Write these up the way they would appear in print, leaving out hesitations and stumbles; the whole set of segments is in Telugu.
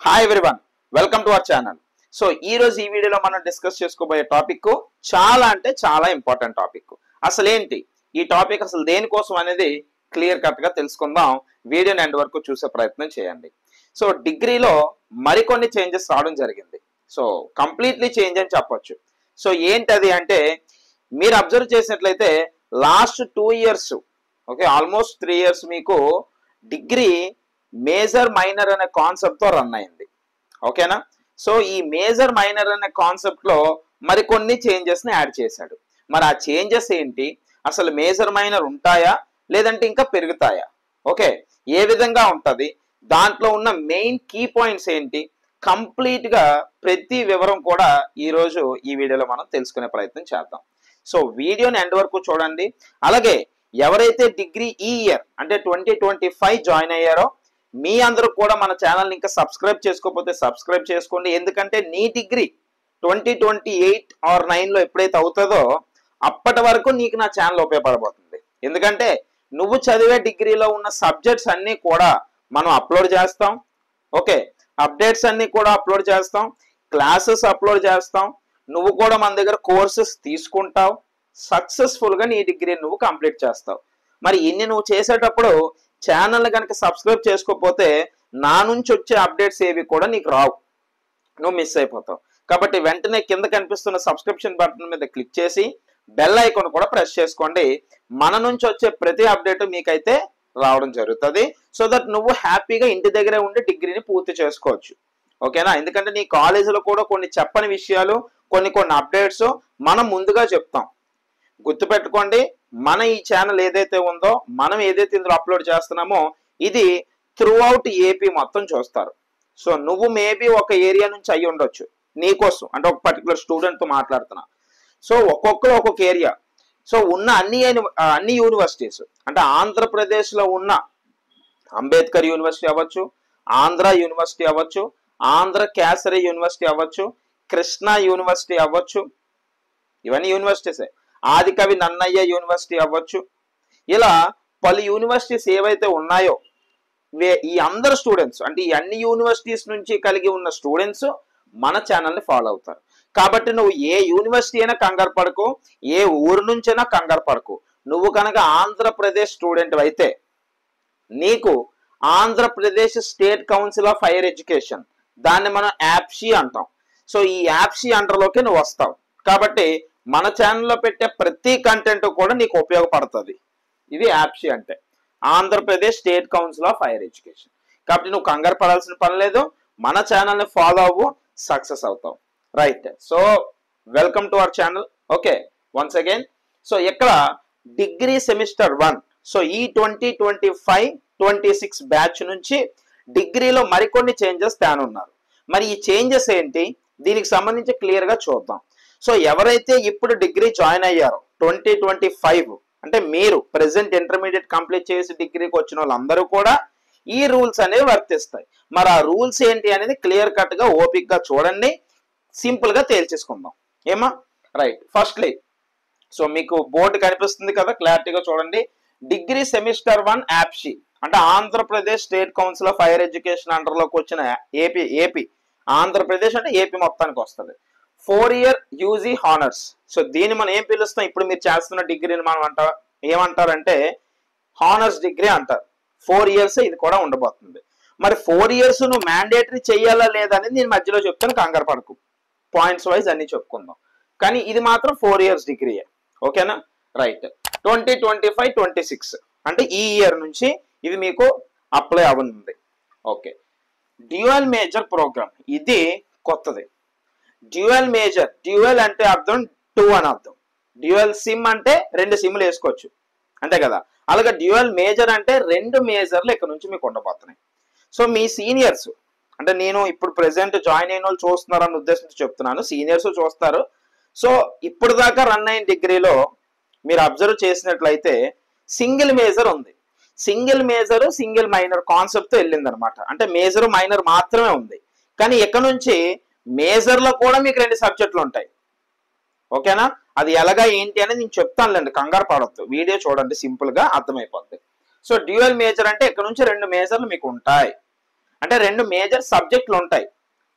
Hi everyone, welcome to our channel. So ఈ రోజు ఈ వీడియోలో మనం డిస్కస్ చేసుకోబోయే టాపిక్ చాలా అంటే చాలా ఇంపార్టెంట్ టాపిక్. అసలు ఏంటి ఈ టాపిక్, అసలు దేనికోసం అనేది క్లియర్ కట్ గా తెలుసుకుందాం. వీడియోని ఎండ్ వరకు చూసే ప్రయత్నం చేయండి. సో డిగ్రీలో మరికొన్ని చేంజెస్ రావడం జరిగింది. సో కంప్లీట్లీ చేంజ్ అని చెప్పొచ్చు. సో ఏంటది అంటే, మీరు అబ్జర్వ్ చేసినట్లయితే last 2 years, okay, almost 3 years మీకు డిగ్రీ మేజర్ మైనర్ అనే కాన్సెప్ట్ తో రన్ అయింది. ఓకేనా? సో ఈ మేజర్ మైనర్ అనే కాన్సెప్ట్ లో మరికొన్ని చేంజెస్ ని యాడ్ చేశాడు. మరి ఆ చేంజెస్ ఏంటి, అసలు మేజర్ మైనర్ ఉంటాయా లేదంటే ఇంకా పెరుగుతాయా, ఓకే, ఏ విధంగా ఉంటది, దాంట్లో ఉన్న మెయిన్ కీ పాయింట్స్ ఏంటి, కంప్లీట్ గా ప్రతి వివరం కూడా ఈ రోజు ఈ వీడియోలో మనం తెలుసుకునే ప్రయత్నం చేద్దాం. సో వీడియోని ఎండ్ వరకు చూడండి. అలాగే ఎవరైతే డిగ్రీ ఈ ఇయర్ అంటే 2025 జాయిన్ అయ్యారో మీ అందరూ కూడా మన ఛానల్ని ఇంకా సబ్స్క్రైబ్ చేసుకోకపోతే సబ్స్క్రైబ్ చేసుకోండి. ఎందుకంటే నీ డిగ్రీ 2028 or 9లో ఎప్పుడైతే అవుతుందో అప్పటి వరకు నీకు నా ఛానల్ ఉపయోగపడబోతుంది. ఎందుకంటే నువ్వు చదివే డిగ్రీలో ఉన్న సబ్జెక్ట్స్ అన్నీ కూడా మనం అప్లోడ్ చేస్తాం. ఓకే, అప్డేట్స్ అన్నీ కూడా అప్లోడ్ చేస్తాం, క్లాసెస్ అప్లోడ్ చేస్తాం. నువ్వు కూడా మన దగ్గర కోర్సెస్ తీసుకుంటావు, సక్సెస్ఫుల్గా నీ డిగ్రీ నువ్వు కంప్లీట్ చేస్తావు. మరి ఇన్ని నువ్వు చేసేటప్పుడు ఛానల్ కనుక సబ్స్క్రైబ్ చేసుకోకపోతే నా నుంచి వచ్చే అప్డేట్స్ ఏవి కూడా నీకు రావు, నువ్వు మిస్ అయిపోతావు. కాబట్టి వెంటనే కింద కనిపిస్తున్న సబ్స్క్రిప్షన్ బటన్ మీద క్లిక్ చేసి బెల్ ఐకాన్ కూడా ప్రెస్ చేసుకోండి. మన నుంచి వచ్చే ప్రతి అప్డేట్ మీకైతే రావడం జరుగుతుంది. సో దట్ నువ్వు హ్యాపీగా ఇంటి దగ్గరే ఉండి డిగ్రీని పూర్తి చేసుకోవచ్చు. ఓకేనా? ఎందుకంటే నీ కాలేజీలో కూడా కొన్ని చెప్పని విషయాలు, కొన్ని అప్డేట్స్ మనం ముందుగా చెప్తాం. గుర్తుపెట్టుకోండి, మన ఈ ఛానల్ ఏదైతే ఉందో, మనం ఏదైతే ఇందులో అప్లోడ్ చేస్తున్నామో ఇది త్రూ అవుట్ ఏపీ మొత్తం చూస్తారు. సో నువ్వు మేబీ ఒక ఏరియా నుంచి అయ్యి ఉండొచ్చు, నీకోసం అంటే ఒక పర్టికులర్ స్టూడెంట్తో మాట్లాడుతున్నా. సో ఒక్కొక్కరు ఒక్కొక్క ఏరియా. సో ఉన్న అన్ని యూనివర్సిటీస్ అంటే ఆంధ్రప్రదేశ్లో ఉన్న అంబేద్కర్ యూనివర్సిటీ అవ్వచ్చు, ఆంధ్ర యూనివర్సిటీ అవ్వచ్చు, ఆంధ్ర కేసరి యూనివర్సిటీ అవ్వచ్చు, కృష్ణా యూనివర్సిటీ అవ్వచ్చు, ఇవన్నీ యూనివర్సిటీసే, ఆదికవి నన్నయ్య యూనివర్సిటీ అవ్వచ్చు. ఇలా పలు యూనివర్సిటీస్ ఏవైతే ఉన్నాయో ఈ అందరు స్టూడెంట్స్ అంటే ఈ అన్ని యూనివర్సిటీస్ నుంచి కలిగి ఉన్న స్టూడెంట్స్ మన ఛానల్ని ఫాలో అవుతారు. కాబట్టి నువ్వు ఏ యూనివర్సిటీ అయినా కంగారు పడకు, ఏ ఊరు నుంచైనా కంగారు పడకు. నువ్వు కనుక ఆంధ్రప్రదేశ్ స్టూడెంట్ అయితే నీకు Andhra Pradesh state council of higher education, దాన్ని మనం యాప్షీ అంటాం. సో ఈ యాప్షీ అండర్లోకి నువ్వు వస్తావు. కాబట్టి మన ఛానల్లో పెట్టే ప్రతి కంటెంట్ కూడా నీకు ఉపయోగపడుతుంది. ఇది యాప్షీ అంటే Andhra Pradesh state council of higher education. కాబట్టి నువ్వు కంగారు పడాల్సిన పని లేదు, మన ఛానల్ని ఫాలో అవ్వు, సక్సెస్ అవుతావు. Right. So welcome to our channel. Okay, once again. So ఇక్కడ డిగ్రీ సెమిస్టర్ 1, సో ఈ 2025-26 బ్యాచ్ నుంచి డిగ్రీలో మరికొన్ని చేంజెస్ తేనున్నారు. మరి ఈ చేంజెస్ ఏంటి, దీనికి సంబంధించి క్లియర్గా చూద్దాం. సో ఎవరైతే ఇప్పుడు డిగ్రీ జాయిన్ అయ్యారో 2025 అంటే మీరు ప్రెసెంట్ ఇంటర్మీడియట్ కంప్లీట్ చేసి డిగ్రీకి వచ్చిన వాళ్ళందరూ కూడా ఈ రూల్స్ అనేవి వర్తిస్తాయి. మరి ఆ రూల్స్ ఏంటి అనేది క్లియర్ కట్ గా ఓపిక్ గా చూడండి, సింపుల్ గా తేల్చేసుకుందాం. ఏమా? రైట్. ఫస్ట్లీ సో మీకు బోర్డు కనిపిస్తుంది కదా, క్లారిటీగా చూడండి. డిగ్రీ సెమిస్టర్ 1 యాప్షీ అంటే Andhra Pradesh state council of higher education అండర్లోకి వచ్చిన ఏపీ ఆంధ్రప్రదేశ్ అంటే ఏపీ మొత్తానికి వస్తుంది. 4 year యూజీ హానర్స్. సో దీన్ని మనం ఏం పిలుస్తాం, ఇప్పుడు మీరు చేస్తున్న డిగ్రీని మనం ఏమంటారంటే హానర్స్ డిగ్రీ అంటారు. 4 years ఇది కూడా ఉండబోతుంది. మరి 4 years నువ్వు మ్యాండేటరీ చెయ్యాలా లేదా అనేది నేను మధ్యలో చెప్తాను, కంగారు పడకు. పాయింట్స్ వైజ్ అన్ని చెప్పుకుందాం. కానీ ఇది మాత్రం 4 years డిగ్రీయే. ఓకేనా? రైట్. 2025-26 అంటే ఈ ఇయర్ నుంచి ఇది మీకు అప్లై అవ్వనుంది. ఓకే, డ్యూయల్ మేజర్ ప్రోగ్రామ్ ఇది కొత్తది. డ్యూయల్ మేజర్, డ్యూయల్ అంటే అర్థం 2 అని అర్థం. డ్యూయల్ సిమ్ అంటే 2 సిమ్లు వేసుకోవచ్చు, అంతే కదా. అలాగే డ్యూయల్ మేజర్ అంటే 2 మేజర్లు ఇక్కడ నుంచి మీకు ఉండబోతున్నాయి. సో మీ సీనియర్స్ అంటే నేను ఇప్పుడు ప్రెసెంట్ జాయిన్ అయిన వాళ్ళు చూస్తున్నారన్న ఉద్దేశంతో చెప్తున్నాను, సీనియర్స్ చూస్తారు. సో ఇప్పుడు దాకా రన్ అయిన డిగ్రీలో మీరు అబ్జర్వ్ చేసినట్లయితే సింగిల్ మేజర్ ఉంది. సింగిల్ మేజర్ సింగిల్ మైనర్ కాన్సెప్ట్తో వెళ్ళింది అనమాట. అంటే మేజర్ మైనర్ మాత్రమే ఉంది. కానీ ఇక్కడ నుంచి మేజర్లో కూడా మీకు 2 సబ్జెక్టులు ఉంటాయి. ఓకేనా? అది ఎలాగా ఏంటి అనేది నేను చెప్తానులేండి, కంగారు పడొద్దు, వీడియో చూడండి, సింపుల్గా అర్థమైపోద్ది. సో డ్యూయల్ మేజర్ అంటే ఇక్కడ నుంచి 2 మేజర్లు మీకు ఉంటాయి. అంటే 2 మేజర్ సబ్జెక్టులు ఉంటాయి.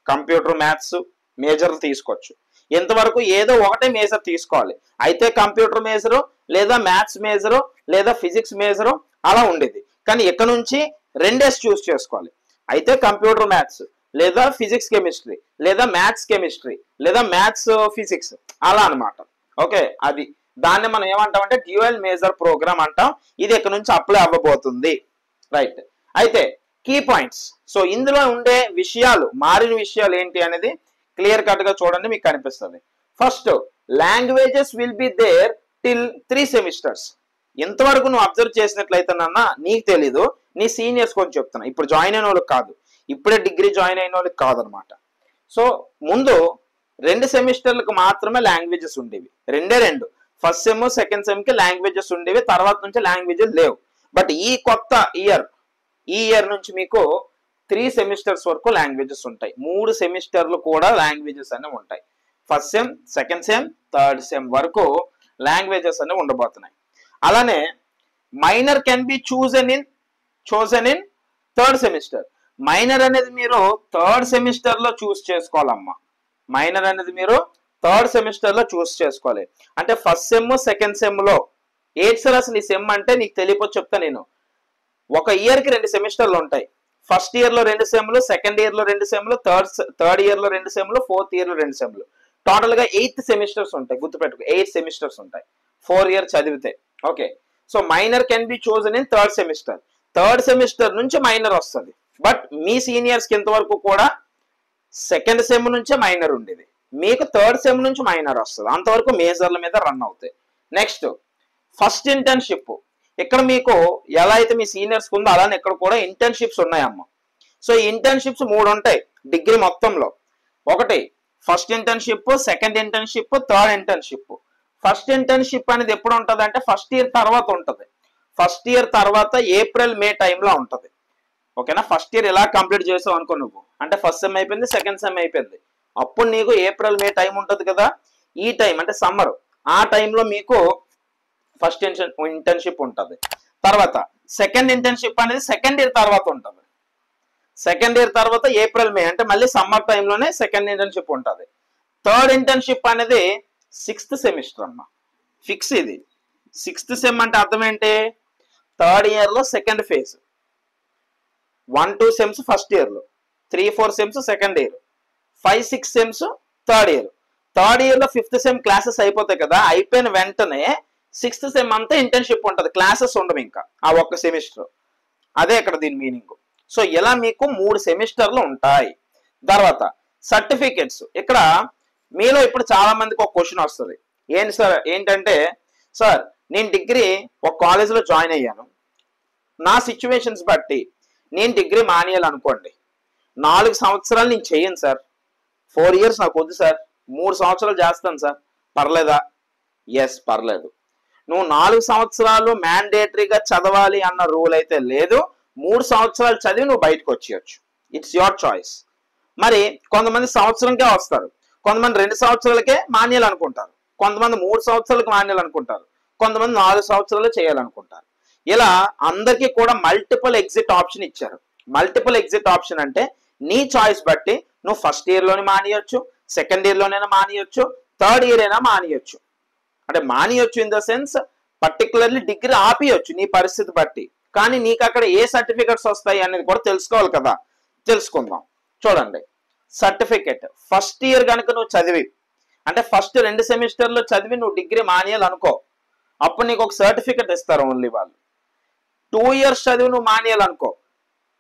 కంప్యూటర్ మ్యాథ్స్ మేజర్ తీసుకోవచ్చు. ఇంతవరకు ఏదో ఒకటే మేజర్ తీసుకోవాలి. అయితే కంప్యూటర్ మేజరు లేదా మ్యాథ్స్ మేజరు లేదా ఫిజిక్స్ మేజరు అలా ఉండేది. కానీ ఇక్కడ నుంచి 2 చూస్ చేసుకోవాలి. అయితే కంప్యూటర్ మ్యాథ్స్ లేదా ఫిజిక్స్ కెమిస్ట్రీ లేదా మ్యాథ్స్ కెమిస్ట్రీ లేదా మ్యాథ్స్ ఫిజిక్స్ అలా అనమాట. ఓకే, అది దాన్ని మనం ఏమంటామంటే డ్యూయల్ మేజర్ ప్రోగ్రామ్ అంటాం. ఇది ఇక్కడ నుంచి అప్లై అవ్వబోతుంది. రైట్, అయితే కీ పాయింట్స్. సో ఇందులో ఉండే విషయాలు, మారిన విషయాలు ఏంటి అనేది క్లియర్ కట్ గా చూడండి, మీకు కనిపిస్తుంది. First, languages will be there till 3 semesters. ఇంతవరకు నువ్వు అబ్జర్వ్ చేసినట్లయితే నాన్న నీకు తెలీదు, నీ సీనియర్స్ కొంచెం చెప్తున్నా. ఇప్పుడు జాయిన్ అయిన వాళ్ళకి కాదు, ఇప్పుడే డిగ్రీ జాయిన్ అయిన వాళ్ళకి కాదనమాట. సో ముందు 2 సెమిస్టర్లకు మాత్రమే లాంగ్వేజెస్ ఉండేవి. 2 ఫస్ట్ సెమ్ సెకండ్ సెమ్ కి లాంగ్వేజెస్ ఉండేవి, తర్వాత నుంచి లాంగ్వేజెస్ లేవు. బట్ ఈ కొత్త ఇయర్ నుంచి మీకు 3 సెమిస్టర్స్ వరకు లాంగ్వేజెస్ ఉంటాయి. 3 సెమిస్టర్లు కూడా లాంగ్వేజెస్ అనేవి ఉంటాయి. First sem, second sem, third sem వరకు లాంగ్వేజెస్ అనేవి ఉండబోతున్నాయి. అలానే minor can be chosen in third semester. Minor అనేది మీరు థర్డ్ సెమిస్టర్ లో చూస్ చేసుకోవాలమ్మా. మైనర్ అనేది మీరు థర్డ్ సెమిస్టర్ లో చూస్ చేసుకోవాలి. అంటే ఫస్ట్ సెమ్ సెకండ్ సెమ్ లో సార్ అసలు ఈ సెమ్ అంటే నీకు తెలియపోతే చెప్తా నేను. ఒక ఇయర్ కి 2 సెమిస్టర్లు ఉంటాయి. ఫస్ట్ ఇయర్ లో 2 సెమ్లు, సెకండ్ ఇయర్ లో 2 సెమ్లు, థర్డ్ ఇయర్ లో 2 సెమ్లు, ఫోర్త్ ఇయర్ లో 2 సెమ్లు. టోటల్ గా 8 సెమిస్టర్స్ ఉంటాయి. గుర్తుపెట్టుకో, 8 సెమిస్టర్స్ ఉంటాయి 4 ఇయర్ చదివితే. Okay, so minor can be chosen in third semester. Third semester నుంచి మైనర్ వస్తుంది. బట్ మీ సీనియర్స్ కి ఇంతవరకు కూడా సెకండ్ సెమ్ నుంచే మైనర్ ఉండేది, మీకు థర్డ్ సెమ్ నుంచి మైనర్ వస్తుంది. అంతవరకు మేజర్ల మీద రన్ అవుతాయి. Next, first internship. ఇక్కడ మీకు ఎలా అయితే మీ సీనియర్స్ ఉందో అలానే ఇక్కడ కూడా ఇంటర్న్షిప్స్ ఉన్నాయమ్మా. సో ఈ ఇంటర్న్షిప్స్ 3 ఉంటాయి డిగ్రీ మొత్తంలో. ఒకటి first internship, second internship, third internship. First internship అనేది ఎప్పుడు ఉంటుంది అంటే ఫస్ట్ ఇయర్ తర్వాత ఉంటుంది. ఫస్ట్ ఇయర్ తర్వాత ఏప్రిల్ మే టైంలో ఉంటుంది. ఓకేనా, ఫస్ట్ ఇయర్ ఎలా కంప్లీట్ చేసావు అనుకో నువ్వు, అంటే ఫస్ట్ సెమ్ అయిపోయింది, సెకండ్ సెమ్ అయిపోయింది, అప్పుడు నీకు ఏప్రిల్ మే టైం ఉంటుంది కదా. ఈ టైం అంటే సమ్మర్, ఆ టైంలో మీకు ఫస్ట్ ఇంటర్న్షిప్ ఉంటుంది. తర్వాత సెకండ్ ఇంటర్న్షిప్ అనేది సెకండ్ ఇయర్ తర్వాత ఉంటుంది. సెకండ్ ఇయర్ తర్వాత ఏప్రిల్ మే అంటే మళ్ళీ సమ్మర్ టైంలోనే సెకండ్ ఇంటర్న్షిప్ ఉంటుంది. థర్డ్ ఇంటర్న్షిప్ అనేది 6th సెమిస్టర్ అమ్మ. ఫిక్స్ ఇది. 6th సెమ్ అంటే అర్థం ఏంటి? థర్డ్ ఇయర్ లో second phase. 1-2 sems first year లో, 3-4 sems second year, 5-6 sems third year. Third year లో 5th సెమ్ క్లాసెస్ అయిపోతాయి కదా, అయిపోయిన వెంటనే 6th సెమ్ అంతా ఇంటర్న్షిప్ ఉంటుంది. క్లాసెస్ ఉండవు ఇంకా ఆ ఒక్క సెమిస్టర్. అదే ఇక్కడ దీని మీనింగ్. సో ఇలా మీకు 3 సెమిస్టర్లు ఉంటాయి. తర్వాత సర్టిఫికెట్స్. ఇక్కడ మీలో ఇప్పుడు చాలా మందికి ఒక క్వశ్చన్ వస్తుంది, ఏంటి సార్ ఏంటంటే, సార్ నేను డిగ్రీ ఒక కాలేజీలో జాయిన్ అయ్యాను, నా సిచ్యువేషన్స్ బట్టి నేను డిగ్రీ మానేయాలనుకోండి, 4 సంవత్సరాలు నేను చేయను సార్, 4 ఇయర్స్ నాకు వద్దు సార్, 3 సంవత్సరాలు చేస్తాను సార్, పర్లేదా? ఎస్, పర్లేదు. నువ్వు 4 సంవత్సరాలు మ్యాండేటరీగా చదవాలి అన్న రూల్ అయితే లేదు. 3 సంవత్సరాలు చదివి నువ్వు బయటకు వచ్చేయచ్చు. It's your choice. మరి కొంతమంది సంవత్సరంకే వస్తారు, కొంతమంది 2 సంవత్సరాలకే మానేయాలనుకుంటారు, కొంతమంది 3 సంవత్సరాలకు మానేయాలనుకుంటారు, కొంతమంది 4 సంవత్సరాలు చేయాలనుకుంటారు. ఇలా అందరికీ కూడా మల్టిపుల్ ఎగ్జిట్ ఆప్షన్ ఇచ్చారు. మల్టిపుల్ ఎగ్జిట్ ఆప్షన్ అంటే నీ చాయిస్ బట్టి నువ్వు ఫస్ట్ ఇయర్ లోనే మానేయొచ్చు, సెకండ్ ఇయర్ లోనైనా మానేయొచ్చు, థర్డ్ ఇయర్ అయినా మానేయొచ్చు. అంటే మానేయొచ్చు in the sense particularly degree ఆపియొచ్చు నీ పరిస్థితి బట్టి. కానీ నీకు అక్కడ ఏ సర్టిఫికెట్స్ వస్తాయి అనేది కూడా తెలుసుకోవాలి కదా, తెలుసుకుందాం. చూడండి, సర్టిఫికెట్ ఫస్ట్ ఇయర్ కనుక నువ్వు చదివి, అంటే ఫస్ట్ 2 సెమిస్టర్లో చదివి నువ్వు డిగ్రీ మానేయాలనుకో, అప్పుడు నీకు ఒక సర్టిఫికెట్ ఇస్తారు ఓన్లీ వాళ్ళు. 2 ఇయర్స్ చదివి నువ్వు మానేయాలనుకో,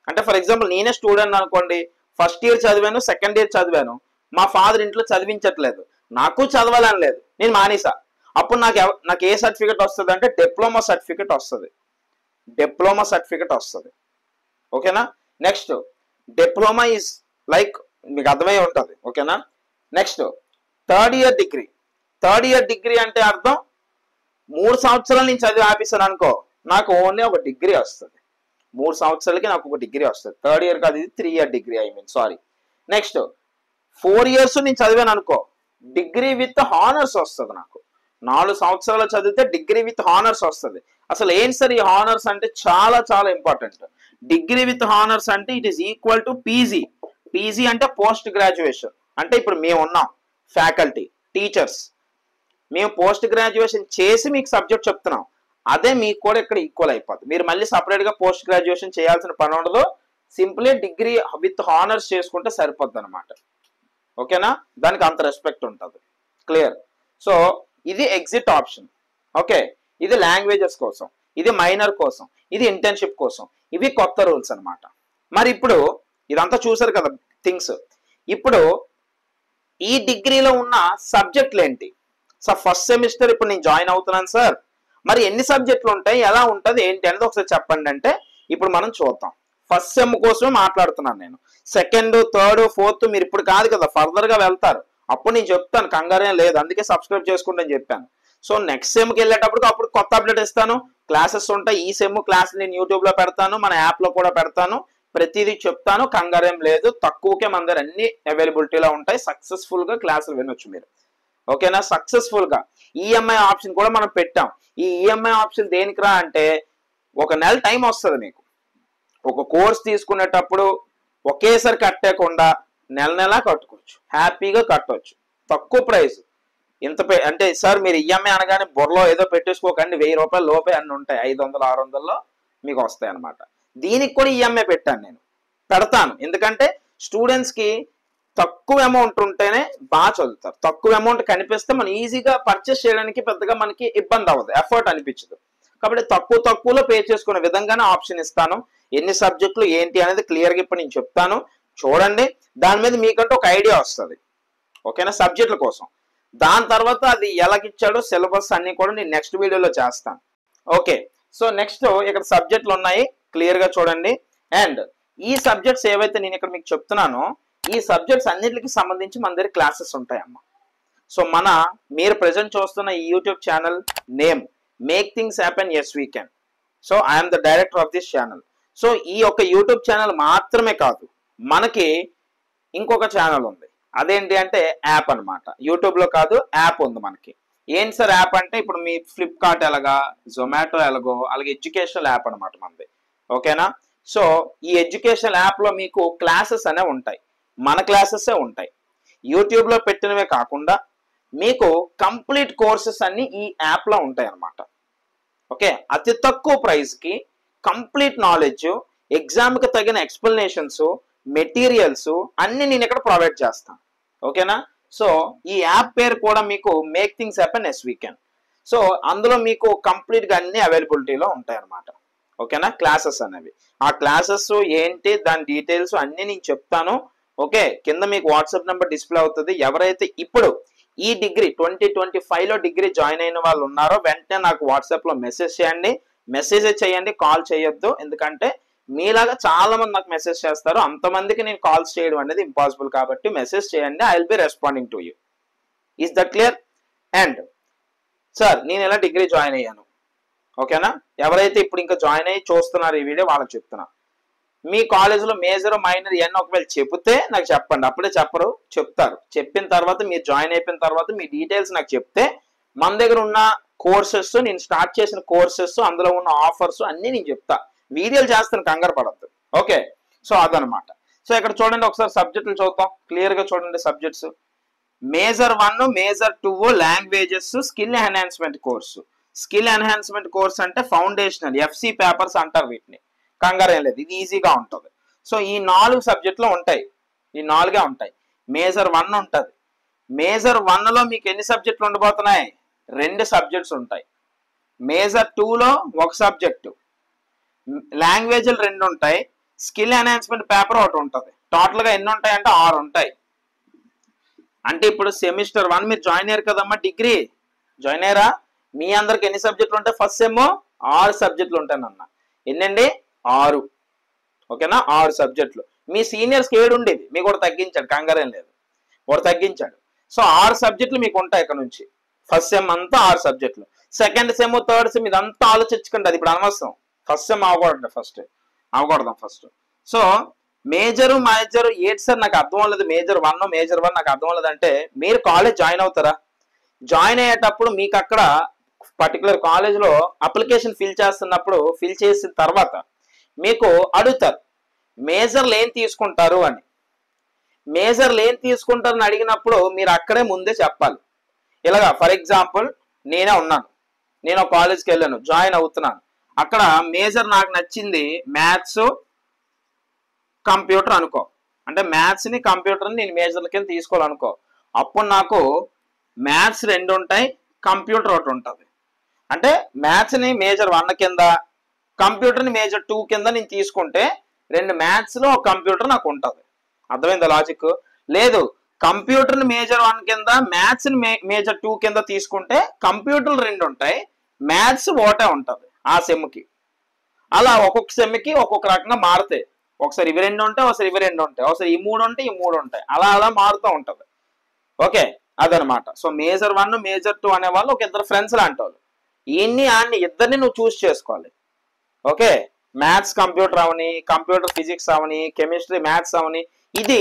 అంటే ఫర్ ఎగ్జాంపుల్ నేనే స్టూడెంట్ అనుకోండి, ఫస్ట్ ఇయర్ చదివాను, సెకండ్ ఇయర్ చదివాను, మా ఫాదర్ ఇంట్లో చదివించట్లేదు, నాకు చదవాలని లేదు, నేను మానేసా. అప్పుడు నాకు ఏ సర్టిఫికెట్ వస్తుంది అంటే డిప్లొమా సర్టిఫికెట్ వస్తుంది. డిప్లొమా సర్టిఫికెట్ వస్తుంది. ఓకేనా. నెక్స్ట్, డిప్లొమా ఈజ్ లైక్ మీకు అర్థమై ఉంటుంది. ఓకేనా. Next, third year degree. Third year degree అంటే అర్థం 3 సంవత్సరాలు నేను చదివి ఆపేసాను అనుకో, నాకు ఓన్లీ ఒక డిగ్రీ వస్తుంది. 3 సంవత్సరాలకి నాకు ఒక డిగ్రీ వస్తుంది. థర్డ్ ఇయర్ కాదు, ఇది 3 year degree, sorry. Next, 4 years నేను చదివాను అనుకో, డిగ్రీ విత్ హానర్స్ వస్తుంది నాకు. 4 సంవత్సరాలు చదివితే డిగ్రీ విత్ హానర్స్ వస్తుంది. అసలు ఏంటి సార్ ఈ హానర్స్ అంటే చాలా చాలా ఇంపార్టెంట్. డిగ్రీ విత్ హానర్స్ అంటే it is equal to PG. PG అంటే పోస్ట్ గ్రాడ్యుయేషన్. అంటే ఇప్పుడు మేము ఉన్నాం ఫ్యాకల్టీ టీచర్స్, మేము పోస్ట్ గ్రాడ్యుయేషన్ చేసి మీకు సబ్జెక్ట్ చెప్తున్నాం, అదే మీకు కూడా ఇక్కడ ఈక్వల్ అయిపోతుంది. మీరు మళ్ళీ సపరేట్గా పోస్ట్ గ్రాడ్యుయేషన్ చేయాల్సిన పని ఉండదు, సింప్లీ డిగ్రీ విత్ హానర్స్ చేసుకుంటే సరిపోద్ది అనమాట. ఓకేనా, దానికి అంత రెస్పెక్ట్ ఉంటుంది. క్లియర్. సో ఇది ఎగ్జిట్ ఆప్షన్. ఓకే, ఇది లాంగ్వేజెస్ కోసం, ఇది మైనర్ కోసం, ఇది ఇంటర్న్షిప్ కోసం. ఇవి కొత్త రూల్స్ అనమాట. మరి ఇప్పుడు ఇదంతా చూసారు కదా థింగ్స్. ఇప్పుడు ఈ డిగ్రీలో ఉన్న సబ్జెక్టులు ఏంటి సార్? ఫస్ట్ సెమిస్టర్ ఇప్పుడు నేను జాయిన్ అవుతున్నాను సార్, మరి ఎన్ని సబ్జెక్టులు ఉంటాయి, ఎలా ఉంటుంది, ఏంటి అనేది ఒకసారి చెప్పండి అంటే ఇప్పుడు మనం చూద్దాం. ఫస్ట్ సెమ్ కోసమే మాట్లాడుతున్నాను నేను. సెకండ్, థర్డ్, ఫోర్త్ మీరు ఇప్పుడు కాదు కదా, ఫర్దర్ గా వెళ్తారు, అప్పుడు నేను చెప్తాను, కంగారేం లేదు, అందుకే సబ్స్క్రైబ్ చేసుకుంటే చెప్పాను. సో నెక్స్ట్ సెమ్కి వెళ్ళేటప్పుడు అప్పుడు కొత్త అప్డేట్ ఇస్తాను, క్లాసెస్ ఉంటాయి. ఈ సెమ్ క్లాస్ నేను యూట్యూబ్ లో పెడతాను, మన యాప్ లో కూడా పెడతాను, ప్రతిదీ చెప్తాను, కంగారేం లేదు. తక్కువకే మన దగ్గర అన్ని అవైలబిలిటీలో ఉంటాయి. సక్సెస్ఫుల్ గా క్లాసులు వినొచ్చు మీరు. ఓకేనా, సక్సెస్ఫుల్ గా. ఈఎంఐ ఆప్షన్ కూడా మనం పెట్టాం. ఈ ఈఎంఐ ఆప్షన్ దేనికిరా అంటే, ఒక నెల టైం వస్తుంది మీకు. ఒక కోర్స్ తీసుకునేటప్పుడు ఒకేసారి కట్టకుండా నెల నెలా కట్టుకోవచ్చు, హ్యాపీగా కట్టవచ్చు, తక్కువ ప్రైస్. ఇంత అంటే సార్ మీరు ఈఎంఐ అనగానే బుర్రలో ఏదో పెట్టేసుకోకండి, 1000 రూపాయల లోపే అన్ని ఉంటాయి, 500, 600లో మీకు వస్తాయి అనమాట. దీనికి కూడా ఈఎంఐ పెట్టాను, నేను పెడతాను. ఎందుకంటే స్టూడెంట్స్ కి తక్కువ అమౌంట్ ఉంటేనే బాగా చదువుతారు. తక్కువ అమౌంట్ కనిపిస్తే మనం ఈజీగా పర్చేస్ చేయడానికి పెద్దగా మనకి ఇబ్బంది అవ్వదు, ఎఫర్ట్ అనిపించదు. కాబట్టి తక్కువలో పే చేసుకునే విధంగానే ఆప్షన్ ఇస్తాను. ఎన్ని సబ్జెక్టులు ఏంటి అనేది క్లియర్గా ఇప్పుడు నేను చెప్తాను, చూడండి. దాని మీద మీకంటే ఒక ఐడియా వస్తుంది. ఓకేనా, సబ్జెక్టుల కోసం. దాని తర్వాత అది ఎలాగిచ్చాడో సిలబస్ అన్ని కూడా నేను నెక్స్ట్ వీడియోలో చేస్తాను. ఓకే, సో నెక్స్ట్ ఇక్కడ సబ్జెక్టులు ఉన్నాయి, క్లియర్గా చూడండి. అండ్ ఈ సబ్జెక్ట్స్ ఏవైతే నేను ఇక్కడ మీకు చెప్తున్నానో, ఈ సబ్జెక్ట్స్ అన్నిటికి సంబంధించి మన దగ్గర క్లాసెస్ ఉంటాయమ్మా. సో మీరు ప్రెజెంట్ చూస్తున్న ఈ YouTube channel name make things happen as we can. So I'm the director of this channel. So ఈ యొక్క యూట్యూబ్ ఛానల్ మాత్రమే కాదు, మనకి ఇంకొక ఛానల్ ఉంది. అదేంటి అంటే యాప్ అనమాట. యూట్యూబ్ లో కాదు, యాప్ ఉంది మనకి. ఏంటి సార్ యాప్ అంటే, ఇప్పుడు మీ ఫ్లిప్కార్ట్ ఎలాగా, జొమాటో ఎలాగో, అలాగే ఎడ్యుకేషనల్ యాప్ అనమాట మనది. ఓకేనా, సో ఈ ఎడ్యుకేషనల్ యాప్ లో మీకు క్లాసెస్ అనేవి ఉంటాయి, మన క్లాసెస్ ఉంటాయి. యూట్యూబ్ లో పెట్టినవే కాకుండా మీకు కంప్లీట్ కోర్సెస్ అన్ని ఈ యాప్ లో ఉంటాయి అన్నమాట. ఓకే, అతి తక్కువ ప్రైస్ కి కంప్లీట్ నాలెడ్జ్, ఎగ్జామ్ కి తగిన ఎక్స్ప్లెనేషన్స్, మెటీరియల్స్ అన్ని నేను ఇక్కడ ప్రొవైడ్ చేస్తాను. ఓకేనా, సో ఈ యాప్ పేరు కూడా మీకు make things happen as we can. So అందులో మీకు కంప్లీట్ గా అన్ని అవైలబిలిటీలో ఉంటాయి అన్నమాట. ఓకేనా, క్లాసెస్ అనేవి, ఆ క్లాసెస్ ఏంటి, దాని డీటెయిల్స్ అన్ని నేను చెప్తాను. ఓకే, కింద మీకు వాట్సాప్ నెంబర్ డిస్ప్లే అవుతుంది. ఎవరైతే ఇప్పుడు ఈ డిగ్రీ 2025లో డిగ్రీ జాయిన్ అయిన వాళ్ళు ఉన్నారో వెంటనే నాకు వాట్సాప్ లో మెసేజ్ చేయండి. మెసేజ్ చేయండి, కాల్ చేయొద్దు. ఎందుకంటే మీలాగా చాలా మంది నాకు మెసేజ్ చేస్తారు, అంతమందికి నేను కాల్స్ చేయడం అనేది ఇంపాసిబుల్. కాబట్టి మెసేజ్ చేయండి, I will be responding to you. Is that clear? And sir నేను ఎలా డిగ్రీ జాయిన్ అయ్యాను, ఓకేనా, ఎవరైతే ఇప్పుడు ఇంకా జాయిన్ అయ్యి చూస్తున్నారు ఈ వీడియో వాళ్ళకి చెప్తున్నా. మీ కాలేజీలో మేజర్ మైనర్ ఇవన్నీ ఒకవేళ చెప్తే నాకు చెప్పండి. అప్పుడే చెప్పరు, చెప్తారు. చెప్పిన తర్వాత మీరు జాయిన్ అయిపోయిన తర్వాత మీ డీటెయిల్స్ నాకు చెప్తే మన దగ్గర ఉన్న కోర్సెస్, నేను స్టార్ట్ చేసిన కోర్సెస్, అందులో ఉన్న ఆఫర్స్ అన్ని నేను చెప్తా. వీడియోలు చేస్తాను, కంగారు పడద్దు. ఓకే, సో అదనమాట. సో ఇక్కడ చూడండి, ఒకసారి సబ్జెక్టులు చూద్దాం. క్లియర్ గా చూడండి subjects. Major 1, major 2 languages, skill enhancement course. Skill enhancement course అంటే ఫౌండేషనల్ ఎఫ్సి పేపర్స్ అంటారు వీటిని, కంగారు ఏం లేదు, ఇది ఈజీగా ఉంటుంది. సో ఈ 4 సబ్జెక్టులు ఉంటాయి, ఈ 4గే ఉంటాయి. మేజర్ 1 ఉంటుంది. మేజర్ 1లో మీకు ఎన్ని సబ్జెక్టులు ఉండబోతున్నాయి? 2 సబ్జెక్ట్స్ ఉంటాయి. మేజర్ 2లో 1 సబ్జెక్టు, లాంగ్వేజ్లు 2 ఉంటాయి, స్కిల్ ఎన్హాన్స్మెంట్ పేపర్ 1 ఉంటుంది. టోటల్గా ఎన్ని ఉంటాయి అంటే 6 ఉంటాయి. అంటే ఇప్పుడు సెమిస్టర్ 1 మీరు జాయిన్ అయ్యారు కదమ్మా, డిగ్రీ జాయిన్ అయ్యారా? మీ అందరికి ఎన్ని సబ్జెక్టులు ఉంటాయి? ఫస్ట్ సెమ్ 6 సబ్జెక్టులు ఉంటాయన్న. ఎన్నండి? 6. ఓకేనా, 6 సబ్జెక్టులు. మీ సీనియర్స్కి 7 ఉండేది, మీకు కూడా తగ్గించాడు, కంగారేం లేదు, కూడా తగ్గించాడు. సో 6 సబ్జెక్టులు మీకు ఉంటాయి ఇక్కడ నుంచి. ఫస్ట్ సెమ్ అంతా 6 సబ్జెక్టులు. సెకండ్ సెమ్, థర్డ్ సెమ్ ఇదంతా ఆలోచించకండి, అది ఇప్పుడు అనవసరం. ఫస్ట్ సెమ్ అవకూడదాం ఫస్ట్. సో మేజర్ ఏంటి సార్ నాకు అర్థం అవ్వలేదు, మేజర్ 1 నాకు అర్థం అవ్వలేదు అంటే, మీరు కాలేజ్ జాయిన్ అవుతారా? జాయిన్ అయ్యేటప్పుడు మీకు అక్కడ పర్టికులర్ కాలేజ్లో అప్లికేషన్ ఫిల్ చేస్తున్నప్పుడు ఫిల్ చేసిన తర్వాత మీకు అడుగుతారు మేజర్లు ఏం తీసుకుంటారు అని. మేజర్లు ఏం తీసుకుంటారని అడిగినప్పుడు మీరు అక్కడే ముందే చెప్పాలి. ఇలాగా ఫర్ ఎగ్జాంపుల్ నేనే ఉన్నాను, నేను ఒక కాలేజ్కి వెళ్ళాను, జాయిన్ అవుతున్నాను. అక్కడ మేజర్ నాకు నచ్చింది మ్యాథ్స్ కంప్యూటర్ అనుకో, అంటే మ్యాథ్స్ని కంప్యూటర్ని నేను మేజర్ల కింద తీసుకోవాలనుకో. అప్పుడు నాకు మ్యాథ్స్ 2 ఉంటాయి, కంప్యూటర్ ఒకటి ఉంటుంది. అంటే మ్యాథ్స్ని మేజర్ 1 కింద, కంప్యూటర్ని మేజర్ 2 కింద నేను తీసుకుంటే 2 మ్యాథ్స్లో ఒక కంప్యూటర్ నాకు ఉంటుంది. అర్థమైందా లాజిక్? లేదు, కంప్యూటర్ని మేజర్ 1 కింద, మ్యాథ్స్ని మేజర్ 2 కింద తీసుకుంటే కంప్యూటర్లు 2 ఉంటాయి, మ్యాథ్స్ ఒకటే ఉంటుంది ఆ సెమ్కి. అలా ఒక్కొక్క సెమ్కి ఒక్కొక్క రకంగా మారుతాయి. ఒకసారి ఇవి 2 ఉంటాయి, ఒకసారి ఇవి 2 ఉంటాయి, ఒకసారి ఈ 3 ఉంటాయి, ఈ 3 ఉంటాయి, అలా అలా మారుతూ ఉంటుంది. ఓకే, అదనమాట. సో మేజర్ 1 మేజర్ 2 అనే వాళ్ళు ఒక ఇద్దరు ఫ్రెండ్స్ లాంటి వాళ్ళు. ఈయన్ని ఆన్ని ఇద్దరిని నువ్వు చూస్ చేసుకోవాలి. ఓకే, మ్యాథ్స్ కంప్యూటర్ అవని, కంప్యూటర్ ఫిజిక్స్ అవని, కెమిస్ట్రీ మ్యాథ్స్ అవని, ఇది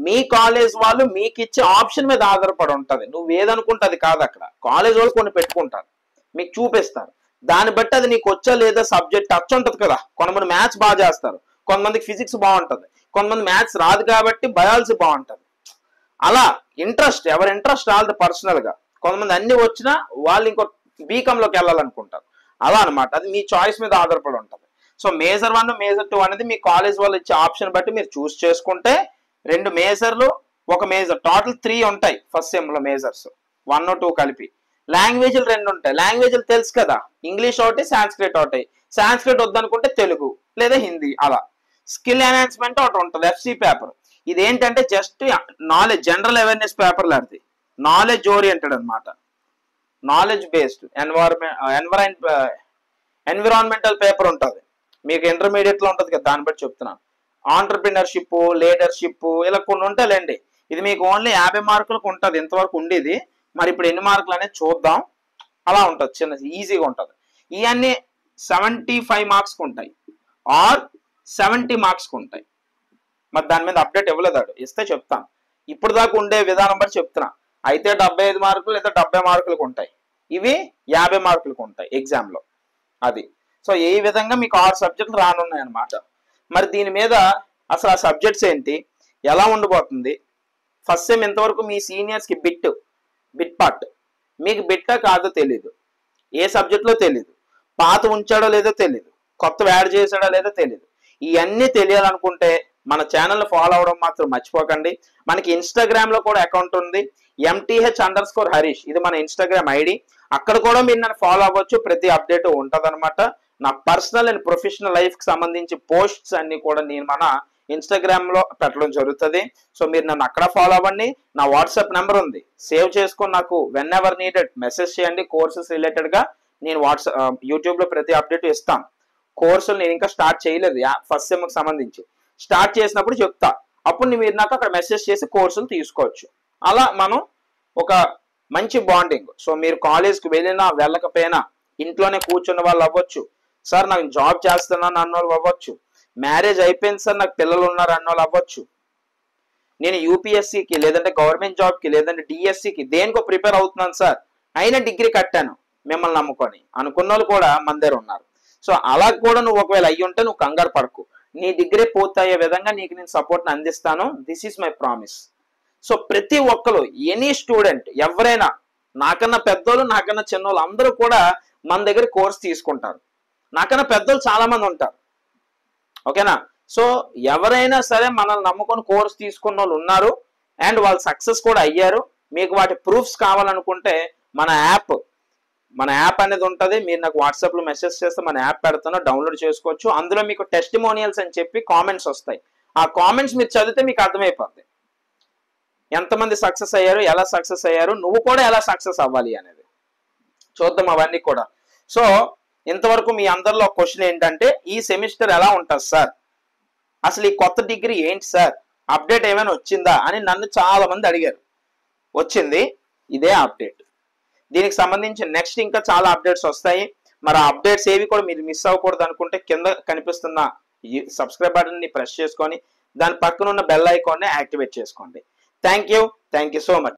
మీ కాలేజ్ వాళ్ళు మీకు ఇచ్చే ఆప్షన్ మీద ఆధారపడి ఉంటుంది. నువ్వు ఏదనుకుంటే అది కాదు, అక్కడ కాలేజ్ వాళ్ళు కొన్ని పెట్టుకుంటారు, మీకు చూపిస్తారు. దాన్ని బట్టి అది నీకు వచ్చా లేదా సబ్జెక్ట్ టచ్ ఉంటుంది కదా. కొంతమంది మ్యాథ్స్ బాగా చేస్తారు, కొంతమందికి ఫిజిక్స్ బాగుంటుంది, కొంతమంది మ్యాథ్స్ రాదు కాబట్టి బయాలజీ బాగుంటుంది. అలా ఇంట్రెస్ట్, ఎవరి ఇంట్రెస్ట్ వాళ్ళది పర్సనల్గా. కొంతమంది అన్ని వచ్చినా వాళ్ళు ఇంకో బీకాంలోకి వెళ్ళాలనుకుంటారు. అలా అనమాట, అది మీ చాయిస్ మీద ఆధారపడి ఉంటుంది. సో మేజర్ 1 మేజర్ 2 అనేది మీ కాలేజ్ వాళ్ళు ఇచ్చే ఆప్షన్ బట్టి మీరు చూస్ చేసుకుంటే 2 మేజర్లు 1 మేజర్, టోటల్ 3 ఉంటాయి ఫస్ట్ సెమ్లో మేజర్స్, 1, 2 కలిపి. లాంగ్వేజ్లు 2 ఉంటాయి. లాంగ్వేజ్లు తెలుసు కదా, ఇంగ్లీష్ ఒకటి, సాంస్క్రిట్ ఒకటి. సాంస్క్రిట్ వద్దనుకుంటే తెలుగు లేదా హిందీ. అలా స్కిల్ ఎన్హాన్స్మెంట్ ఒకటి ఉంటుంది, ఎఫ్సి పేపర్. ఇదేంటంటే just knowledge, general awareness paper లాంటిది, నాలెడ్జ్ ఓరియంటెడ్ అనమాట, నాలెడ్జ్ బేస్డ్ ఎన్విరాన్మెంటల్ పేపర్ ఉంటుంది. మీకు ఇంటర్మీడియట్లో ఉంటుంది కదా, దాన్ని బట్టి చెప్తున్నాను. ఆంటర్ప్రినర్షిప్, లీడర్షిప్, ఇలా కొన్ని ఉంటాయిలేండి. ఇది మీకు ఓన్లీ 50 మార్కులకు ఉంటుంది, ఇంతవరకు ఉండేది. మరి ఇప్పుడు ఎన్ని మార్కులు అనేది చూద్దాం. అలా ఉంటుంది, చిన్న ఈజీగా ఉంటుంది. ఇవన్నీ 75 మార్క్స్కి ఉంటాయి ఆర్ 70 మార్క్స్కి ఉంటాయి. మరి దాని మీద అప్డేట్ ఇవ్వలేదాడు, ఇస్తే చెప్తాను. ఇప్పుడు దాకా ఉండే విధానం బట్టి చెప్తున్నా. అయితే 75 మార్కులు లేదా 70 మార్కులకు ఉంటాయి, ఇవి 50 మార్కులకు ఉంటాయి ఎగ్జామ్లో. అది సో ఈ విధంగా మీకు 6 సబ్జెక్టులు రానున్నాయి అన్నమాట. మరి దీని మీద అసలు ఆ సబ్జెక్ట్స్ ఏంటి, ఎలా ఉండబోతుంది? ఫస్ట్ సెమ్ ఇంతవరకు మీ సీనియర్స్కి బిట్ పార్ట్, మీకు బిట్టా కాదో తెలీదు, ఏ సబ్జెక్ట్లో తెలీదు, పాత ఉంచాడో లేదో తెలీదు, కొత్త యాడ్ చేశాడో లేదో తెలీదు. ఇవన్నీ తెలియాలనుకుంటే మన ఛానల్ని ఫాలో అవడం మాత్రం మర్చిపోకండి. మనకి ఇన్స్టాగ్రామ్లో కూడా అకౌంట్ ఉంది, MTH_Harish, ఇది మన ఇన్స్టాగ్రామ్ ఐడి. అక్కడ కూడా మీరు నన్ను ఫాలో అవ్వచ్చు, ప్రతి అప్డేట్ ఉంటుంది అనమాట. నా పర్సనల్ అండ్ ప్రొఫెషనల్ లైఫ్కి సంబంధించి పోస్ట్స్ అన్ని కూడా నేను మన ఇన్స్టాగ్రామ్లో పెట్టడం జరుగుతుంది. సో మీరు నన్ను అక్కడ ఫాలో అవ్వండి. నా వాట్సాప్ నెంబర్ ఉంది, సేవ్ చేసుకొని నాకు వెన్ ఎవర్ నీడెడ్ మెసేజ్ చేయండి. కోర్సెస్ రిలేటెడ్గా నేను యూట్యూబ్లో ప్రతి అప్డేట్ ఇస్తాను. కోర్సులు నేను ఇంకా స్టార్ట్ చేయలేదు, ఫస్ట్ సెమ్కి సంబంధించి. స్టార్ట్ చేసినప్పుడు చెప్తా, అప్పుడు మీరు నాకు అక్కడ మెసేజ్ చేసి కోర్సులు తీసుకోవచ్చు. అలా మనం ఒక మంచి బాండింగ్. సో మీరు కాలేజ్కి వెళ్ళినా వెళ్ళకపోయినా ఇంట్లోనే కూర్చున్న వాళ్ళు అవ్వచ్చు, సార్ నాకు జాబ్ చేస్తున్నాను అన్నోళ్ళు అవ్వచ్చు, మ్యారేజ్ అయిపోయింది సార్ నాకు పిల్లలు ఉన్నారు అన్నోళ్ళు అవ్వచ్చు, నేను యూపీఎస్సీకి లేదంటే గవర్నమెంట్ జాబ్కి లేదంటే డిఎస్సికి దేనికో ప్రిపేర్ అవుతున్నాను సార్, అయినా డిగ్రీ కట్టాను మిమ్మల్ని నమ్ముకొని అనుకున్న వాళ్ళు కూడా మన దగ్గర ఉన్నారు. సో అలా కూడా నువ్వు ఒకవేళ అయ్యి ఉంటే నువ్వు కంగారు పడకు, నీ డిగ్రీ పూర్తయ్యే విధంగా నీకు నేను సపోర్ట్ని అందిస్తాను. This is my promise. So ప్రతి ఒక్కరు, ఎనీ స్టూడెంట్ ఎవరైనా, నాకన్నా పెద్దోళ్ళు నాకన్నా చిన్నోళ్ళు అందరూ కూడా మన దగ్గర కోర్స్ తీసుకుంటారు. నాకన్నా పెద్దోళ్ళు చాలా మంది ఉంటారు, ఓకేనా? సో ఎవరైనా సరే మనల్ని నమ్ముకొని కోర్స్ తీసుకున్న వాళ్ళు ఉన్నారు అండ్ వాళ్ళు సక్సెస్ కూడా అయ్యారు. మీకు వాటి ప్రూఫ్స్ కావాలనుకుంటే మన యాప్ అనేది ఉంటుంది, మీరు నాకు వాట్సాప్లో మెసేజ్ చేస్తే మన యాప్ పెడతాను, డౌన్లోడ్ చేసుకోవచ్చు. అందులో మీకు టెస్టిమోనియల్స్ అని చెప్పి కామెంట్స్ వస్తాయి. ఆ కామెంట్స్ మీరు చదివితే మీకు అర్థమైపోద్ది ఎంతమంది సక్సెస్ అయ్యారు, ఎలా సక్సెస్ అయ్యారు, నువ్వు కూడా ఎలా సక్సెస్ అవ్వాలి అనేది చూద్దాం అవన్నీ కూడా. సో ఇంతవరకు మీ అందరిలో క్వశ్చన్ ఏంటంటే, ఈ సెమిస్టర్ ఎలా ఉంటుంది సార్, అసలు ఈ కొత్త డిగ్రీ ఏంటి సార్, అప్డేట్ ఏమైనా వచ్చిందా అని నన్ను చాలా మంది అడిగారు. వచ్చింది, ఇదే అప్డేట్. దీనికి సంబంధించి నెక్స్ట్ ఇంకా చాలా అప్డేట్స్ వస్తాయి. మరి ఆ అప్డేట్స్ ఏవి కూడా మీరు మిస్ అవ్వకూడదు అనుకుంటే కింద కనిపిస్తున్న సబ్స్క్రైబ్ బటన్ని ప్రెస్ చేసుకొని దాని పక్కన ఉన్న బెల్ ఐకాన్ని యాక్టివేట్ చేసుకోండి. Thank you so much.